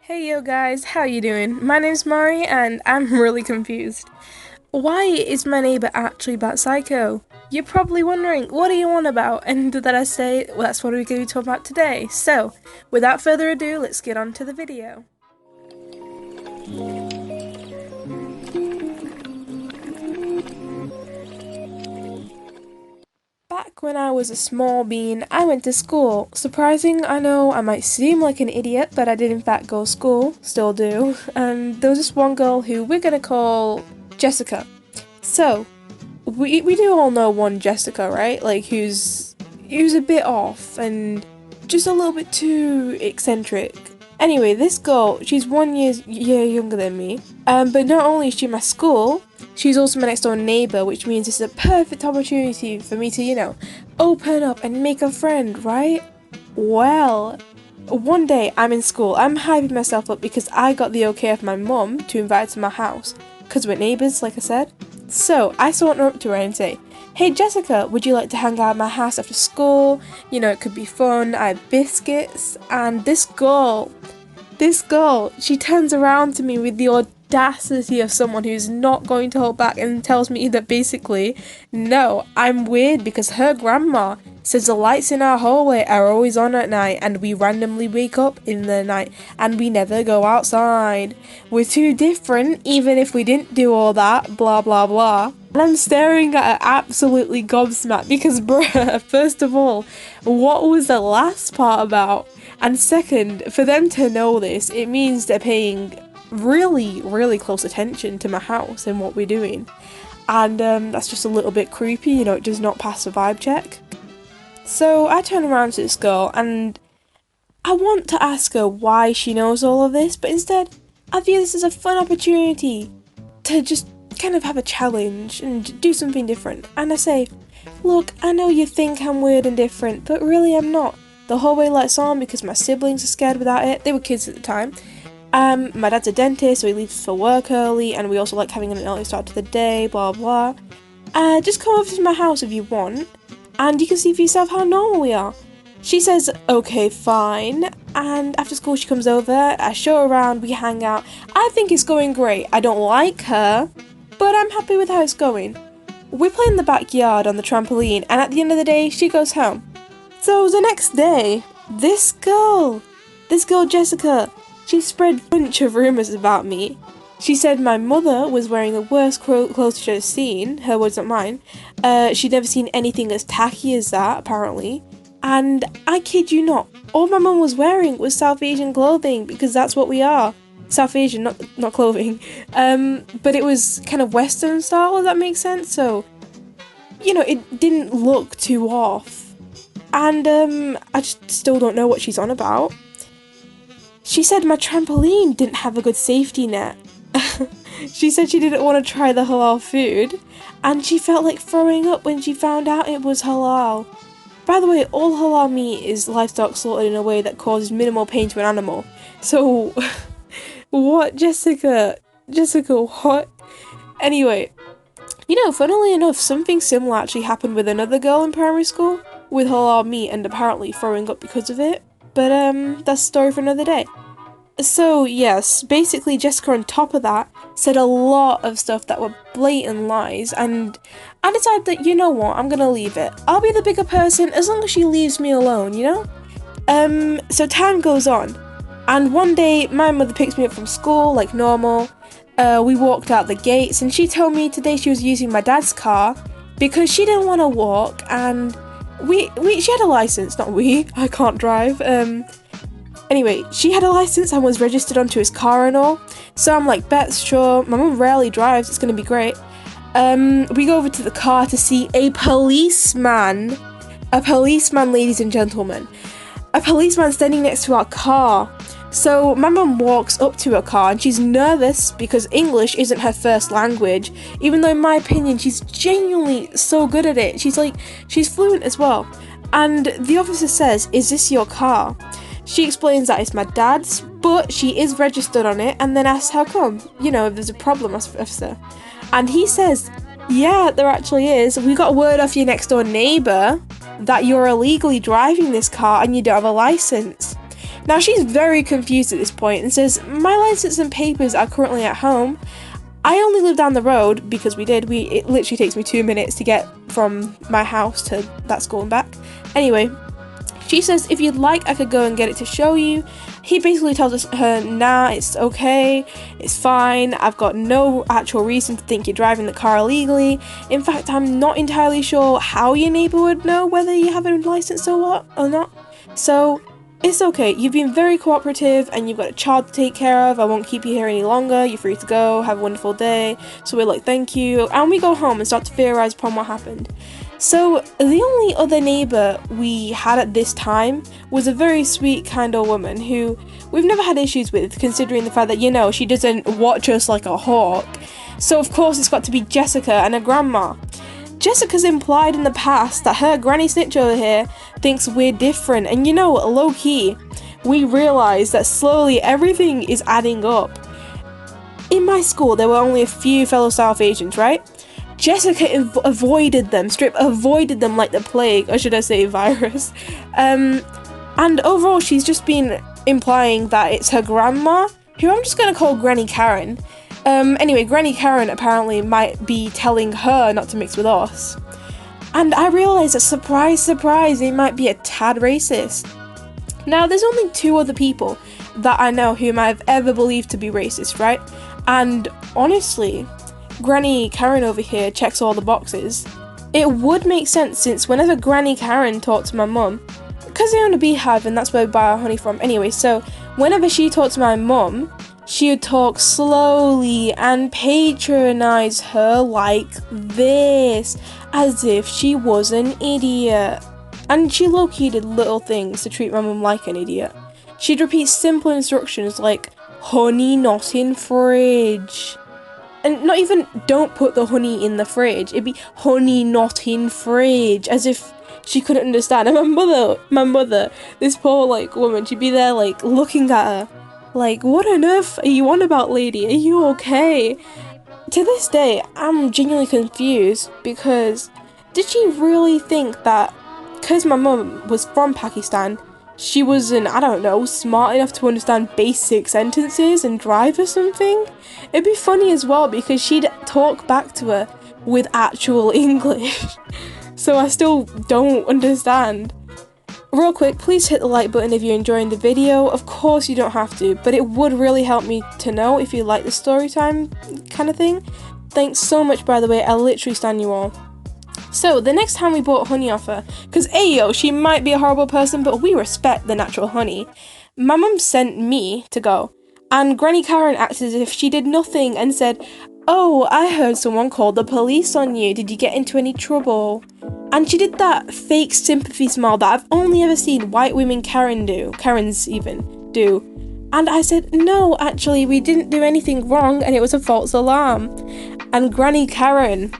Hey yo guys, how you doing? My name's Mari and I'm really confused. Why is my neighbour actually bat psycho? You're probably wondering, what are you on about? And then I say, well, that's what we're going to be talking about today. So, without further ado, let's get on to the video. Back when I was a small bean, I went to school. Surprising, I know I might seem like an idiot, but I did in fact go to school, still do. And there was this one girl who we're gonna call Jessica. So, we do all know one Jessica, right? Like who's a bit off and just a little bit too eccentric. Anyway, this girl, she's 1 year younger than me. But not only is she in my school, she's also my next door neighbour, which means it's a perfect opportunity for me to, open up and make a friend, right? Well, one day I'm in school, I'm hyping myself up because I got the okay of my mum to invite her to my house, because we're neighbours, like I said. So I saunter up to her and say, "Hey Jessica, would you like to hang out at my house after school? It could be fun, I have biscuits." And this girl, she turns around to me with the audacity of someone who's not going to hold back and tells me that basically, no, I'm weird because her grandma says the lights in our hallway are always on at night and we randomly wake up in the night and we never go outside. We're too different even if we didn't do all that, blah blah blah. And I'm staring at her absolutely gobsmacked because bruh, first of all, what was the last part about? And second, for them to know this, it means they're paying really close attention to my house and what we're doing. And that's just a little bit creepy, it does not pass the vibe check. So I turn around to this girl and I want to ask her why she knows all of this, but instead I view this as a fun opportunity to just kind of have a challenge and do something different. And I say, "Look, I know you think I'm weird and different, but really I'm not. The hallway light's on because my siblings are scared without it." They were kids at the time. My dad's a dentist, so he leaves for work early, and we also like having an early start to the day, blah blah. Just come over to my house if you want, and you can see for yourself how normal we are. She says, "Okay, fine," and after school she comes over, I show her around, we hang out. I think it's going great. I don't like her, but I'm happy with how it's going. We play in the backyard on the trampoline, and at the end of the day, she goes home. So the next day, this girl Jessica, she spread a bunch of rumours about me. She said my mother was wearing the worst clothes she'd ever seen, her words not mine. She'd never seen anything as tacky as that, apparently. And I kid you not, all my mum was wearing was South Asian clothing, because that's what we are. South Asian, not clothing. But it was kind of Western style, if that makes sense, so, it didn't look too off. And I just still don't know what she's on about. She said my trampoline didn't have a good safety net. She said she didn't want to try the halal food, and she felt like throwing up when she found out it was halal. By the way, all halal meat is livestock slaughtered in a way that causes minimal pain to an animal. So, what, Jessica? Jessica, what? Anyway, funnily enough, something similar actually happened with another girl in primary school with halal meat and apparently throwing up because of it. But that's a story for another day. So yes, basically Jessica on top of that said a lot of stuff that were blatant lies, and I decided that, you know what, I'm gonna leave it. I'll be the bigger person as long as she leaves me alone, So time goes on, and one day my mother picks me up from school like normal. We walked out the gates and she told me today she was using my dad's car because she didn't want to walk, and she had a license, not we, I can't drive. Anyway, she had a license and was registered onto his car and all. So I'm like, bet, sure, my mum rarely drives, it's gonna be great. We go over to the car to see a policeman, ladies and gentlemen. A policeman standing next to our car. So my mum walks up to her car and she's nervous because English isn't her first language, even though in my opinion she's genuinely so good at it. She's fluent as well. And the officer says, "Is this your car?" She explains that it's my dad's, but she is registered on it, and then asks how come, if there's a problem, officer. And he says, "Yeah, there actually is. We got word off your next door neighbour that you're illegally driving this car and you don't have a license." Now she's very confused at this point and says, my license and papers are currently at home. I only live down the road, because it literally takes me 2 minutes to get from my house to that school and back. Anyway, she says, if you'd like, I could go and get it to show you. He basically tells her, nah, it's okay, it's fine, I've got no actual reason to think you're driving the car illegally. In fact, I'm not entirely sure how your neighbour would know whether you have a license or not. So, it's okay, you've been very cooperative and you've got a child to take care of. I won't keep you here any longer, you're free to go, have a wonderful day. So we're like, thank you, and we go home and start to theorise upon what happened. So the only other neighbour we had at this time was a very sweet kind of woman who we've never had issues with, considering the fact that, you know, she doesn't watch us like a hawk. So of course it's got to be Jessica and her grandma. Jessica's implied in the past that her granny snitch over here thinks we're different, and you know, low-key, we realise that slowly everything is adding up. In my school there were only a few fellow South Asians, right? Jessica avoided them like the plague, or should I say virus. And overall she's just been implying that it's her grandma, who I'm just gonna call Granny Karen. Anyway, Granny Karen apparently might be telling her not to mix with us. And I realised that, surprise, surprise, they might be a tad racist. Now, there's only 2 other people that I know whom I've ever believed to be racist, right? And honestly, Granny Karen over here checks all the boxes. It would make sense, since whenever Granny Karen talked to my mum, because they own a beehive and that's where we buy our honey from anyway, so whenever she talked to my mum, she would talk slowly and patronise her like this, as if she was an idiot. And she low-key did little things to treat my mum like an idiot. She'd repeat simple instructions like, honey not in fridge. And not even, don't put the honey in the fridge. It'd be, honey not in fridge, as if she couldn't understand. And my mother, this poor like woman, she'd be there like looking at her like, what on earth are you on about, lady? Are you okay? To this day, I'm genuinely confused, because did she really think that because my mum was from Pakistan, she wasn't, I don't know, smart enough to understand basic sentences and drive or something? It'd be funny as well, because she'd talk back to her with actual English. So I still don't understand. Real quick, please hit the like button if you're enjoying the video. Of course you don't have to, but it would really help me to know if you like the story time kind of thing. Thanks so much, by the way, I literally stan you all. So, the next time we bought honey off her, because ayo, she might be a horrible person, but we respect the natural honey, my mum sent me to go, and Granny Karen acted as if she did nothing and said, oh, I heard someone called the police on you, did you get into any trouble? And she did that fake sympathy smile that I've only ever seen white women Karens even do. And I said, no, actually, we didn't do anything wrong and it was a false alarm. And Granny Karen,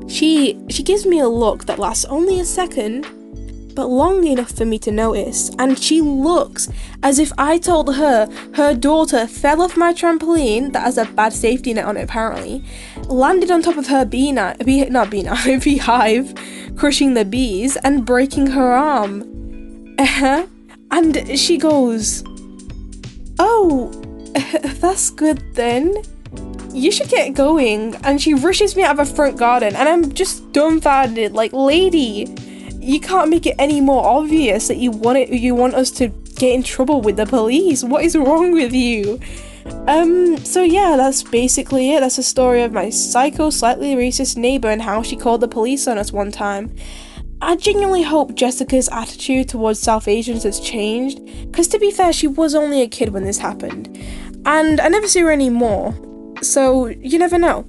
she gives me a look that lasts only a second, but long enough for me to notice. And she looks as if I told her her daughter fell off my trampoline, that has a bad safety net on it apparently, landed on top of her beehive, crushing the bees and breaking her arm. And she goes, oh, that's good then. You should get going. And she rushes me out of her front garden and I'm just dumbfounded, like, lady, you can't make it any more obvious that you want us to get in trouble with the police. What is wrong with you? So yeah, that's basically it. That's the story of my psycho, slightly racist neighbour and how she called the police on us one time. I genuinely hope Jessica's attitude towards South Asians has changed, because to be fair, she was only a kid when this happened, and I never see her anymore, so you never know.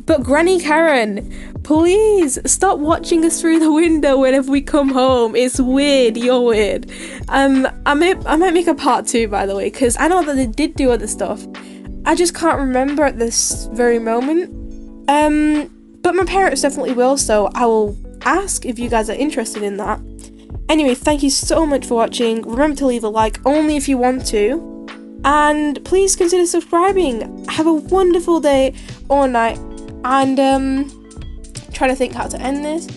But Granny Karen, please stop watching us through the window whenever we come home. It's weird, you're weird. I might make a part 2, by the way, because I know that they did do other stuff. I just can't remember at this very moment. But my parents definitely will, so I will ask if you guys are interested in that. Anyway, thank you so much for watching. Remember to leave a like only if you want to. And please consider subscribing. Have a wonderful day or night. And try to think how to end this.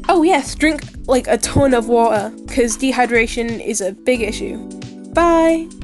Oh yes, drink like a ton of water, because dehydration is a big issue. Bye!